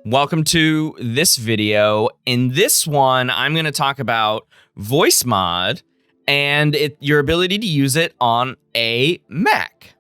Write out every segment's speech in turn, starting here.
Welcome to this video. In this one, I'm going to talk about Voicemod and your ability to use it on a Mac.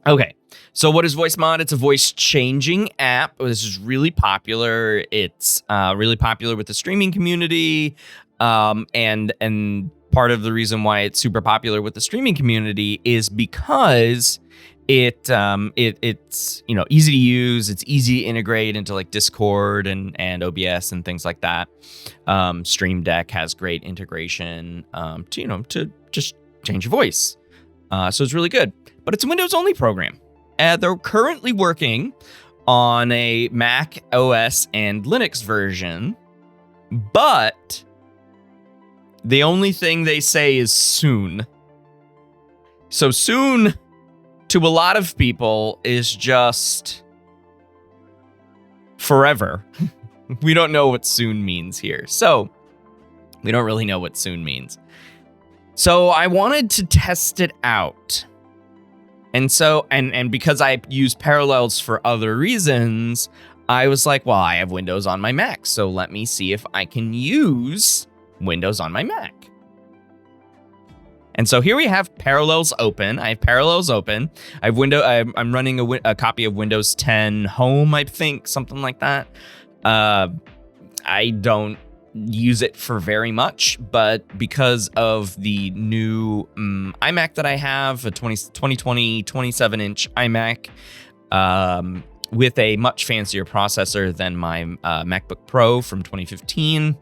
Okay, so what is Voicemod? It's a voice-changing app. This is really popular. It's really popular with the streaming community, and part of the reason why it's super popular with the streaming community is because it's easy to use. It's easy to integrate into like Discord and OBS and things like that. Stream Deck has great integration to just change your voice. So it's really good. But it's a Windows only program. They're currently working on a Mac OS and Linux version, but the only thing they say is soon. So soon, to a lot of people, is just forever. We don't know what soon means here. So we don't really know what soon means. So I wanted to test it out. And so, and because I use Parallels for other reasons, I was like, well, I have Windows on my Mac, so let me see if I can use Windows on my Mac. And so here we have Parallels open. I have Parallels open. I'm running a copy of Windows 10 Home, I think, something like that. I don't use it for very much, but because of the new iMac that I have, a 2020 27-inch iMac with a much fancier processor than my MacBook Pro from 2015,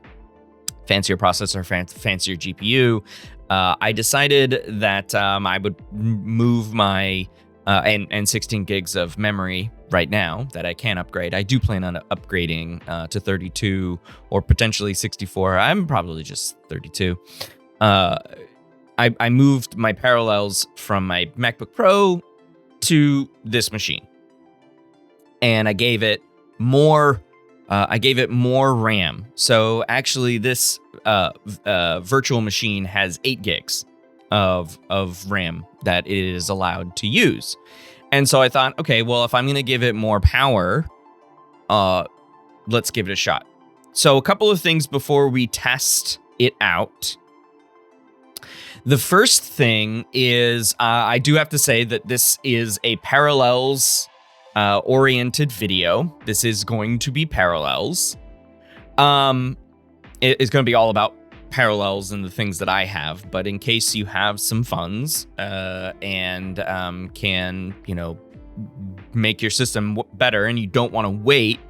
fancier processor, fancier GPU, I decided that I would move my and 16 gigs of memory right now that I can upgrade. I do plan on upgrading to 32 or potentially 64. I'm probably just 32. I moved my Parallels from my MacBook Pro to this machine, and I gave it more. RAM. So actually, this virtual machine has 8 gigs of RAM that it is allowed to use. And so I thought, okay, well, if I'm going to give it more power, let's give it a shot. So a couple of things before we test it out. The first thing is I do have to say that this is a Parallels oriented video. This is going to be Parallels. It is going to be all about Parallels and the things that I have, but in case you have some funds and can, make your system better, and you don't want to wait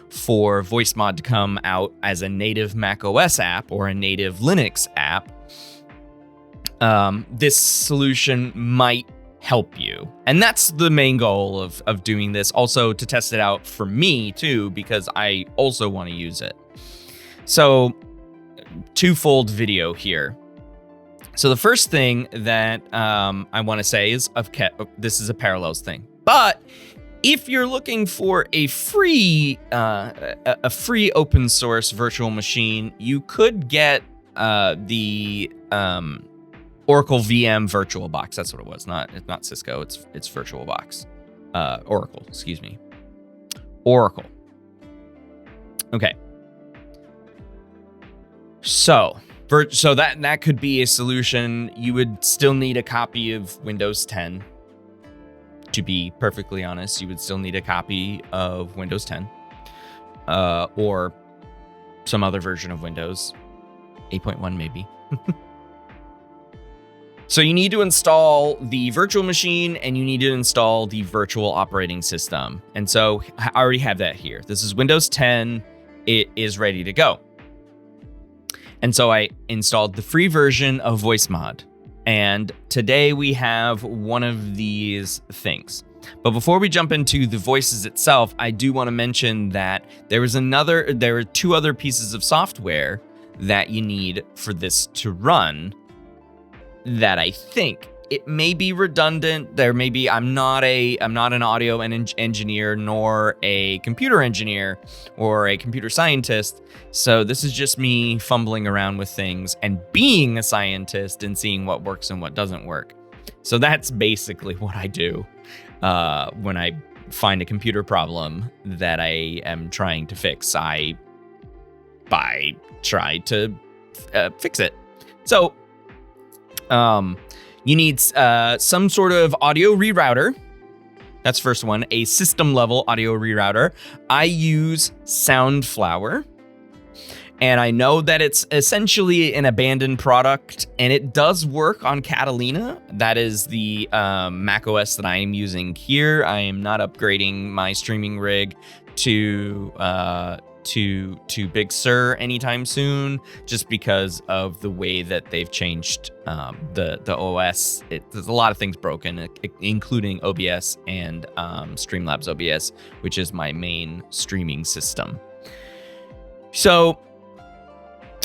for Voicemod to come out as a native macOS app or a native Linux app, this solution might help you. And that's the main goal of doing this. Also to test it out for me too, because I also want to use it. So twofold video here. So the first thing that I want to say is this is a Parallels thing. But if you're looking for a free open source virtual machine, you could get the Oracle VM VirtualBox. That's what it was. It's not Cisco. It's VirtualBox. Oracle. Excuse me. Oracle. Okay. So that could be a solution. You would still need a copy of Windows 10. To be perfectly honest, you would still need a copy of Windows 10, or some other version of Windows, 8.1 maybe. So you need to install the virtual machine and you need to install the virtual operating system. And so I already have that here. This is Windows 10. It is ready to go. And so I installed the free version of Voicemod. And today we have one of these things. But before we jump into the voices itself, I do want to mention that there are 2 other pieces of software that you need for this to run that I think it may be redundant. I'm not an audio engineer nor a computer engineer or a computer scientist. So this is just me fumbling around with things and being a scientist and seeing what works and what doesn't work. So that's basically what I do when I find a computer problem that I am trying to fix, I try to fix it. So you need some sort of audio rerouter. That's first one, a system level audio rerouter. I use Soundflower. And I know that it's essentially an abandoned product, and it does work on Catalina. That is the macOS that I am using here. I am not upgrading my streaming rig to Big Sur anytime soon, just because of the way that they've changed the OS. There's a lot of things broken, including OBS and Streamlabs OBS, which is my main streaming system. So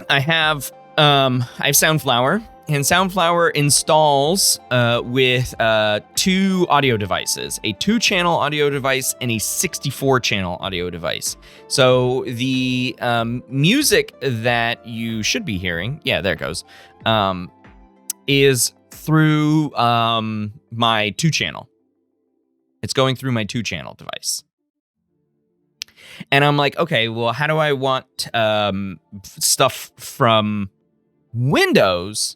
I have Soundflower, and Soundflower installs with 2 audio devices, a 2-channel audio device and a 64-channel audio device. So the music that you should be hearing, yeah, there it goes, is through my 2-channel. It's going through my 2-channel device. And I'm like, okay, well, how do I want stuff from Windows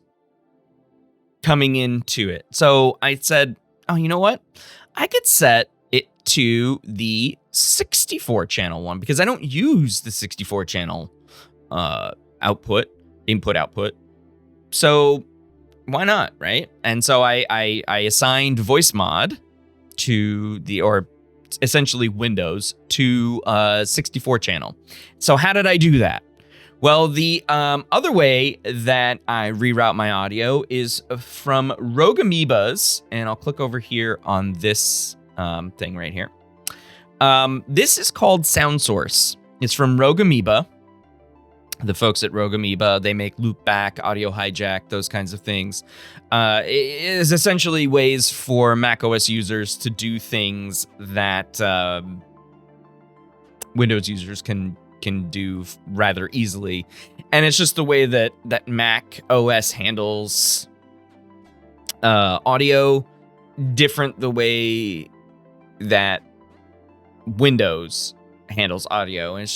coming into it? So I said, oh, you know what? I could set it to the 64-channel one, because I don't use the 64-channel input-output. So why not, right? And so I assigned Voicemod to essentially Windows to 64-channel. So how did I do that? Well, the other way that I reroute my audio is from Rogue Amoebas, and I'll click over here on this thing right here. This is called SoundSource. It's from Rogue Amoeba. The folks at Rogue Amoeba, they make loopback, audio hijack, those kinds of things. It is essentially ways for macOS users to do things that Windows users can do rather easily. And it's just the way that Mac OS handles audio different the way that Windows handles audio, and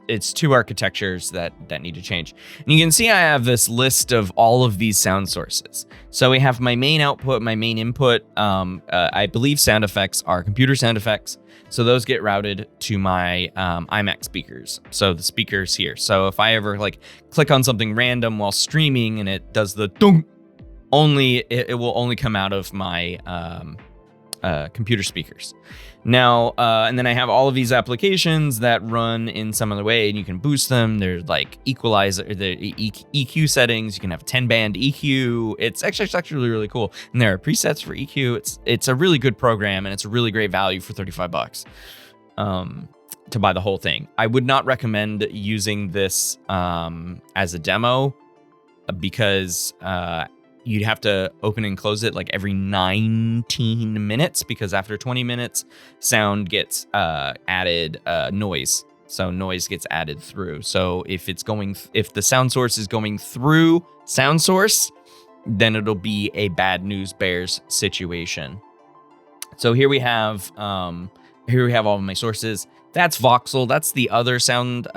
it's 2 architectures that need to change. And you can see I have this list of all of these sound sources. So we have my main output, my main input. I believe sound effects are computer sound effects, so those get routed to my iMac speakers. So the speakers here. So if I ever click on something random while streaming and it does the dong, it will only come out of my computer speakers. Now, and then I have all of these applications that run in some other way, and you can boost them. There's equalizer, the EQ settings. You can have a 10-band EQ. It's actually really cool. And there are presets for EQ. It's a really good program, and it's a really great value for $35 to buy the whole thing. I would not recommend using this as a demo, because you'd have to open and close it every 19 minutes, because after 20 minutes, sound gets added noise. So noise gets added through. So if the sound source is going through sound source, then it'll be a bad news bears situation. So here we have all of my sources. That's Voxel. That's the other sound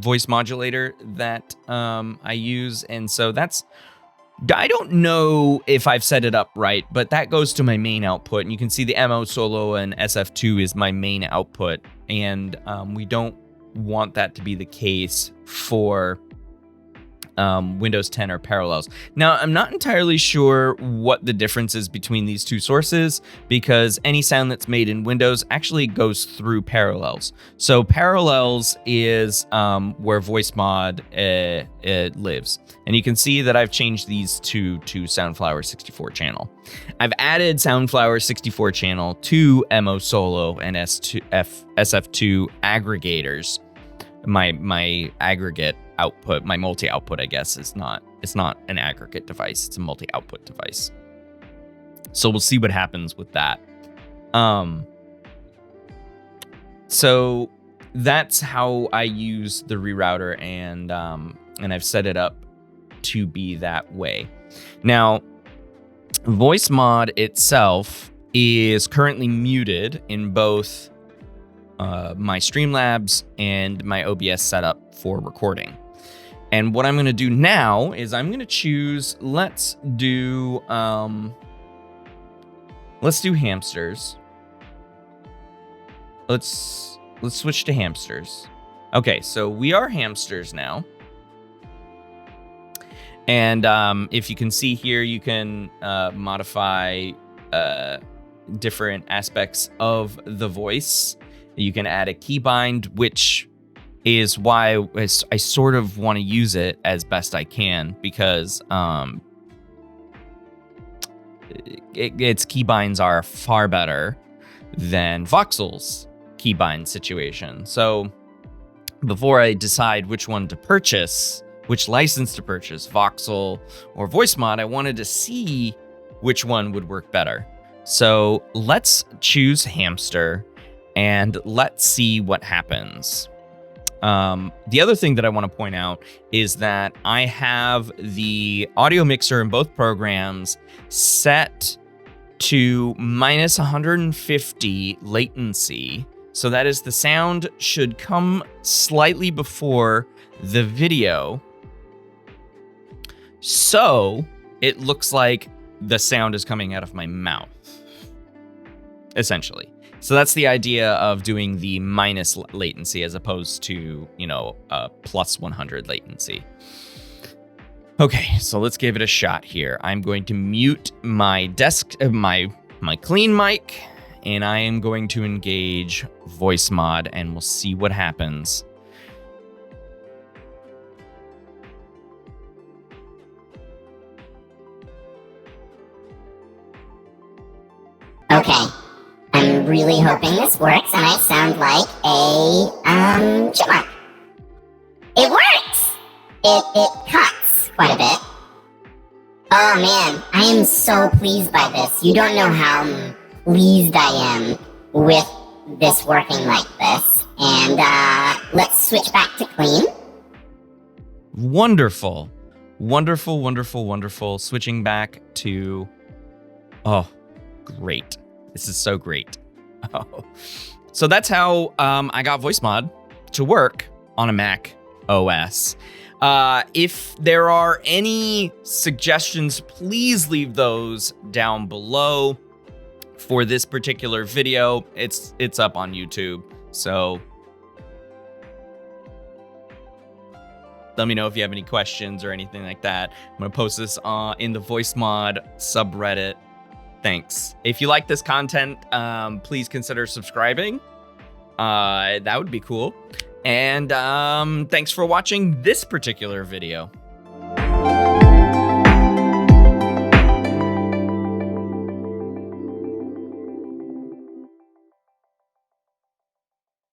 voice modulator that I use, and so I don't know if I've set it up right, but that goes to my main output. And you can see the MO Solo and SF2 is my main output. And we don't want that to be the case for Windows 10 or Parallels. Now, I'm not entirely sure what the difference is between these 2 sources, because any sound that's made in Windows actually goes through Parallels. So Parallels is where Voicemod lives. And you can see that I've changed these to Soundflower 64 channel. I've added Soundflower 64 channel to MO Solo and SF2 aggregators. My aggregate output, my multi-output, I guess, it's not an aggregate device, it's a multi-output device. So we'll see what happens with that. So that's how I use the rerouter, and I've set it up to be that way. Now, Voicemod itself is currently muted in both my Streamlabs and my OBS setup for recording. And what I'm going to do now is I'm going to choose, let's do hamsters. Let's switch to hamsters. Okay, so we are hamsters now. And if you can see here, you can modify different aspects of the voice. You can add a keybind, which is why I sort of want to use it as best I can, because its keybinds are far better than Voxel's keybind situation. So before I decide which one to purchase, which license to purchase, Voxel or Voicemod, I wanted to see which one would work better. So let's choose hamster and let's see what happens. The other thing that I want to point out is that I have the audio mixer in both programs set to minus 150 latency. So that is, the sound should come slightly before the video. So it looks like the sound is coming out of my mouth, essentially. So that's the idea of doing the minus latency as opposed to, plus 100 latency. Okay, so let's give it a shot here. I'm going to mute my my clean mic, and I am going to engage Voicemod, and we'll see what happens. Okay. I'm really hoping this works and I sound like a chipmunk. It works! It cuts quite a bit. Oh man, I am so pleased by this. You don't know how pleased I am with this working like this. And let's switch back to clean. Wonderful. Wonderful, wonderful, wonderful. Switching back to... Oh, great. This is so great. Oh. So that's how I got Voicemod to work on a Mac OS. If there are any suggestions, please leave those down below. For this particular video, it's up on YouTube. So let me know if you have any questions or anything like that. I'm going to post this in the Voicemod subreddit. Thanks. If you like this content, please consider subscribing. That would be cool. And thanks for watching this particular video.